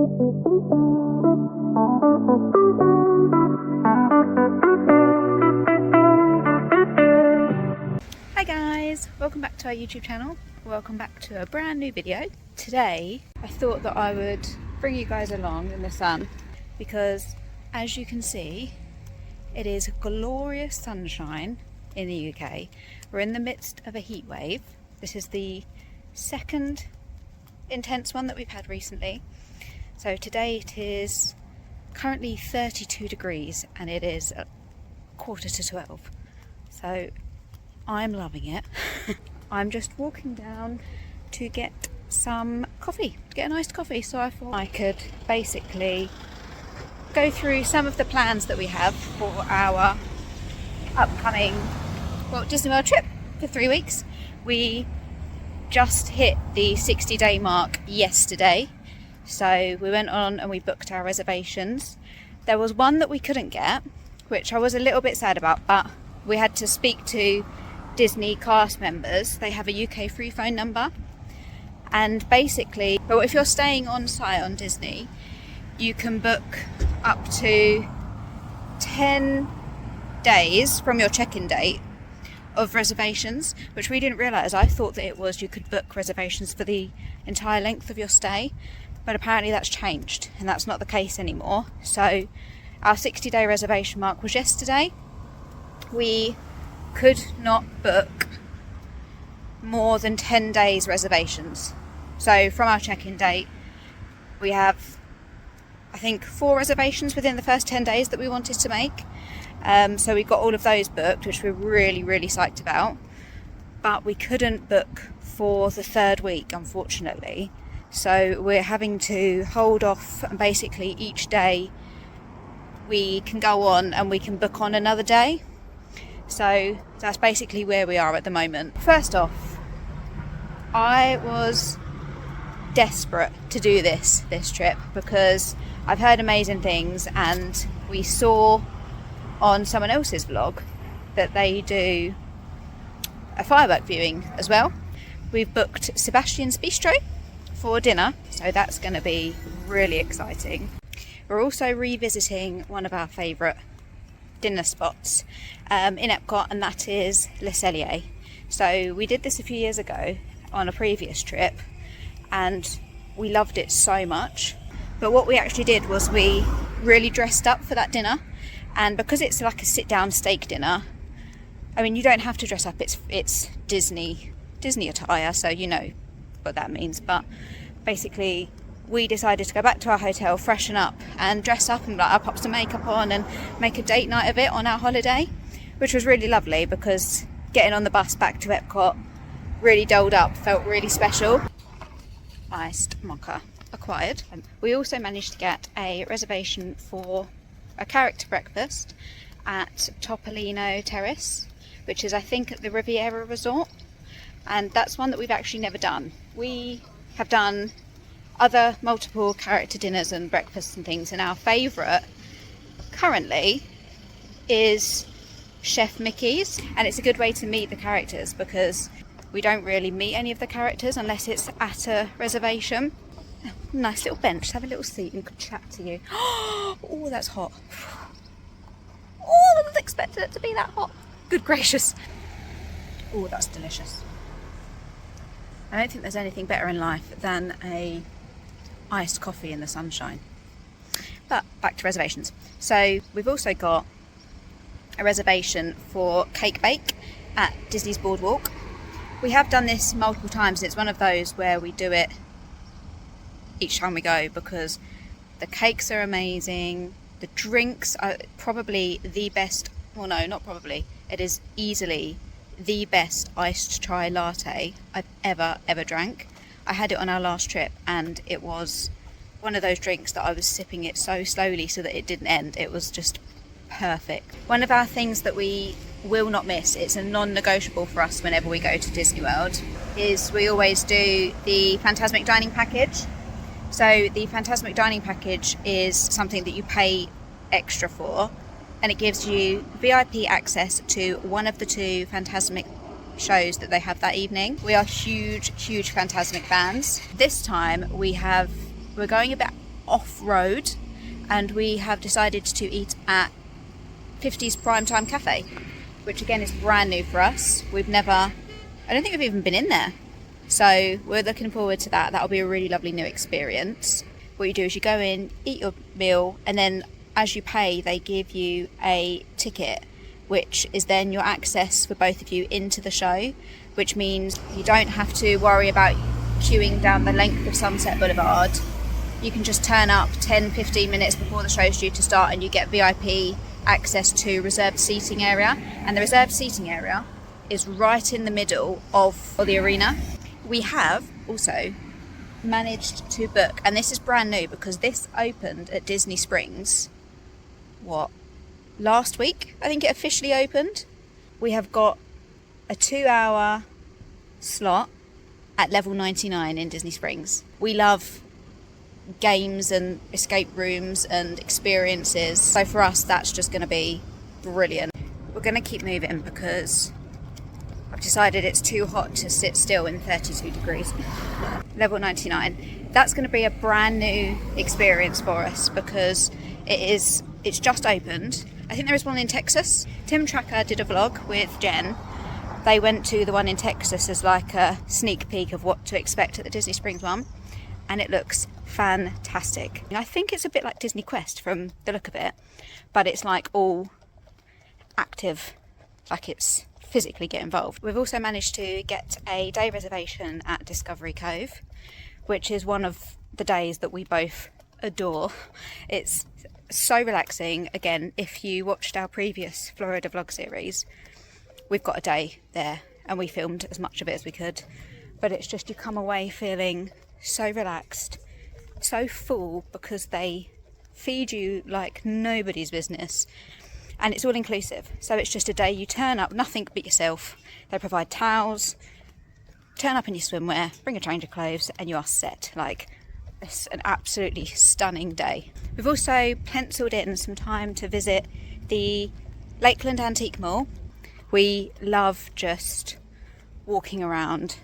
Hi guys, welcome back to our YouTube channel. Welcome back to a brand new video. Today I thought that I would bring you guys along in the sun because, as you can see, it is glorious sunshine in the UK. We're in the midst of a heat wave. This is the second intense one that we've had recently. So today it is currently 32 degrees and it is 11:45. So I'm loving it. I'm just walking down to get some coffee, to get an iced coffee. So I thought I could basically go through some of the plans that we have for our upcoming Walt Disney World trip for 3 weeks. We just hit the 60-day mark yesterday, so we went on and we booked our reservations. There was one that we couldn't get, which I was a little bit sad about, but we had to speak to Disney cast members. They have a UK free phone number, and basically, well, if you're staying on site on Disney, you can book up to 10 days from your check-in date of reservations, which we didn't realise. I thought that it was you could book reservations for the entire length of your stay, but apparently that's changed and that's not the case anymore. So our 60-day reservation mark was yesterday. We could not book more than 10 days reservations. So from our check-in date, we have, I think, 4 reservations within the first 10 days that we wanted to make. So we got all of those booked, which we're really, really psyched about. But we couldn't book for the 3rd week, unfortunately. So we're having to hold off, and basically each day we can go on and we can book on another day. So that's basically where we are at the moment. First off, I was desperate to do this trip because I've heard amazing things, and we saw on someone else's vlog that they do a firework viewing as well. We've booked Sebastian's Bistro for dinner, so that's going to be really exciting. We're also revisiting one of our favourite dinner spots in Epcot, and that is Le Cellier. So we did this a few years ago on a previous trip and we loved it so much, but what we actually did was we really dressed up for that dinner. And because it's like a sit-down steak dinner, I mean, you don't have to dress up. It's Disney attire, so you know what that means. But basically, we decided to go back to our hotel, freshen up, and dress up, and like, I'll pop some makeup on and make a date night of it on our holiday, which was really lovely because getting on the bus back to Epcot, really dolled up, felt really special. Iced mocha acquired. We also managed to get a reservation for a character breakfast at Topolino Terrace, which is, I think, at the Riviera Resort, and that's one that we've actually never done. We have done other multiple character dinners and breakfasts and things, and our favourite currently is Chef Mickey's, and it's a good way to meet the characters because we don't really meet any of the characters unless it's at a reservation. Nice little bench, have a little seat and could chat to you. Oh, that's hot. Oh, I wasn't expecting it to be that hot. Good gracious. Oh, that's delicious. I don't think there's anything better in life than a iced coffee in the sunshine. But back to reservations. So we've also got a reservation for Cake Bake at Disney's Boardwalk. We have done this multiple times, and it's one of those where we do it each time we go because the cakes are amazing. The drinks are probably the best, well no, not probably, it is easily the best iced chai latte I've ever drank. I had it on our last trip and it was one of those drinks that I was sipping it so slowly so that it didn't end. It was just perfect. One of our things that we will not miss, it's a non-negotiable for us whenever we go to Disney World, is we always do the Fantasmic Dining Package. So the Fantasmic Dining Package is something that you pay extra for, and it gives you VIP access to one of the 2 Fantasmic shows that they have that evening. We are huge Fantasmic fans. This time we're going a bit off-road, and we have decided to eat at 50's Primetime Cafe, which again is brand new for us. I don't think we've even been in there. So we're looking forward to that. That'll be a really lovely new experience. What you do is you go in, eat your meal, and then as you pay, they give you a ticket, which is then your access for both of you into the show, which means you don't have to worry about queuing down the length of Sunset Boulevard. You can just turn up 10-15 minutes before the show's due to start, and you get VIP access to reserved seating area. And the reserved seating area is right in the middle of the arena. We have also managed to book, and this is brand new because this opened at Disney Springs, last week? I think it officially opened. We have got a 2-hour slot at level 99 in Disney Springs. We love games and escape rooms and experiences, so for us that's just going to be brilliant. We're going to keep moving because I've decided it's too hot to sit still in 32 degrees. Level 99. That's going to be a brand new experience for us because it's just opened. I think there is one in Texas. Tim Tracker did a vlog with Jen. They went to the one in Texas as like a sneak peek of what to expect at the Disney Springs one, and it looks fantastic. I think it's a bit like Disney Quest from the look of it, but it's like all active, like it's physically get involved. We've also managed to get a day reservation at Discovery Cove, which is one of the days that we both adore. It's so relaxing. Again, if you watched our previous Florida vlog series, we've got a day there and we filmed as much of it as we could, but it's just you come away feeling so relaxed, so full, because they feed you like nobody's business. And it's all inclusive, so it's just a day you turn up, nothing but yourself. They provide towels, turn up in your swimwear, bring a change of clothes, and you are set. Like, it's an absolutely stunning day. We've also penciled in some time to visit the Lakeland Antique Mall. We love just walking around,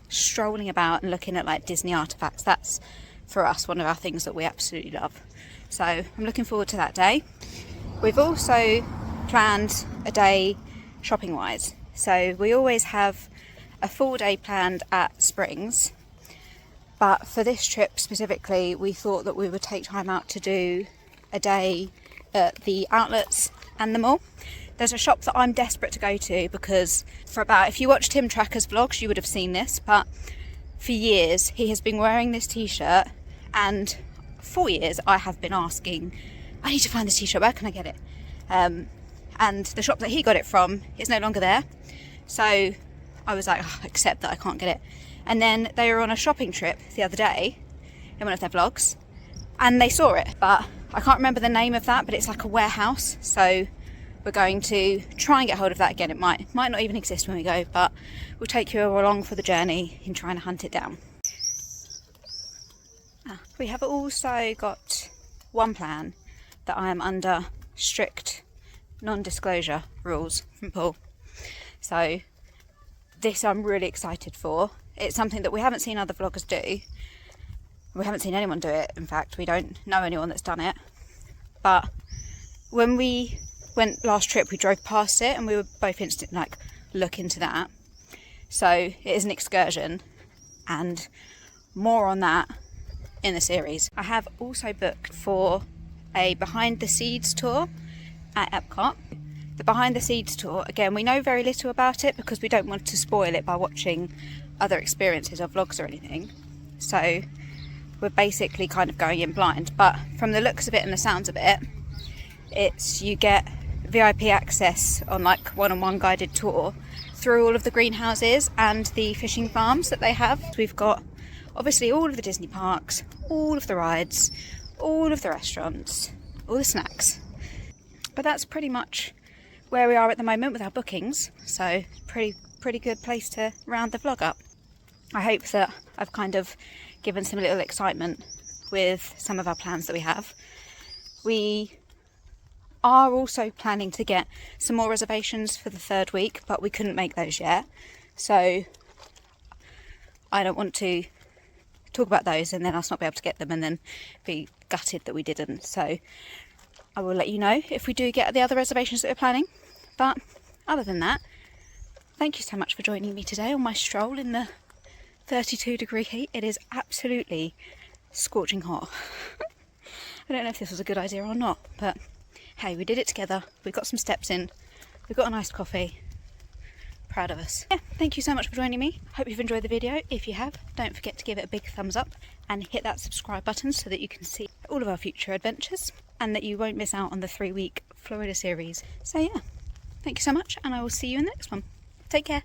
strolling about and looking at like Disney artifacts. That's, for us, one of our things that we absolutely love. So I'm looking forward to that day. We've also planned a day shopping wise. So we always have a full day planned at Springs, but for this trip specifically we thought that we would take time out to do a day at the outlets and the mall. There's a shop that I'm desperate to go to because if you watched Tim Tracker's vlogs you would have seen this, but for years he has been wearing this t-shirt, and for years I have been asking, I need to find this t-shirt, where can I get it? And the shop that he got it from is no longer there. So I was like, accept that I can't get it. And then they were on a shopping trip the other day in one of their vlogs, and they saw it, but I can't remember the name of that, but it's like a warehouse. So we're going to try and get hold of that again. It might not even exist when we go, but we'll take you along for the journey in trying to hunt it down. We have also got one plan that I am under strict non-disclosure rules from Paul. So this I'm really excited for. It's something that we haven't seen other vloggers do. We haven't seen anyone do it. In fact, we don't know anyone that's done it. But when we went last trip, we drove past it and we were both instantly like, look into that. So it is an excursion, and more on that in the series. I have also booked for a behind the seeds tour at Epcot. The behind the seeds tour, again, we know very little about it because we don't want to spoil it by watching other experiences or vlogs or anything. So we're basically kind of going in blind, but from the looks of it and the sounds of it, you get VIP access on like one-on-one guided tour through all of the greenhouses and the fishing farms that they have. We've got obviously all of the Disney parks, all of the rides, all of the restaurants, all the snacks. But that's pretty much where we are at the moment with our bookings, so pretty good place to round the vlog up. I hope that I've kind of given some little excitement with some of our plans that we have. We are also planning to get some more reservations for the third week, but we couldn't make those yet, so I don't want to talk about those and then us not be able to get them and then be gutted that we didn't. So I will let you know if we do get the other reservations that we're planning. But other than that, thank you so much for joining me today on my stroll in the 32-degree heat. It is absolutely scorching hot. I don't know if this was a good idea or not, but hey, we did it together. We got some steps in. We got a nice coffee. Proud of us. Yeah, thank you so much for joining me. Hope you've enjoyed the video. If you have, don't forget to give it a big thumbs up and hit that subscribe button so that you can see all of our future adventures and that you won't miss out on the 3-week Florida series. So yeah, thank you so much, and I will see you in the next one. Take care.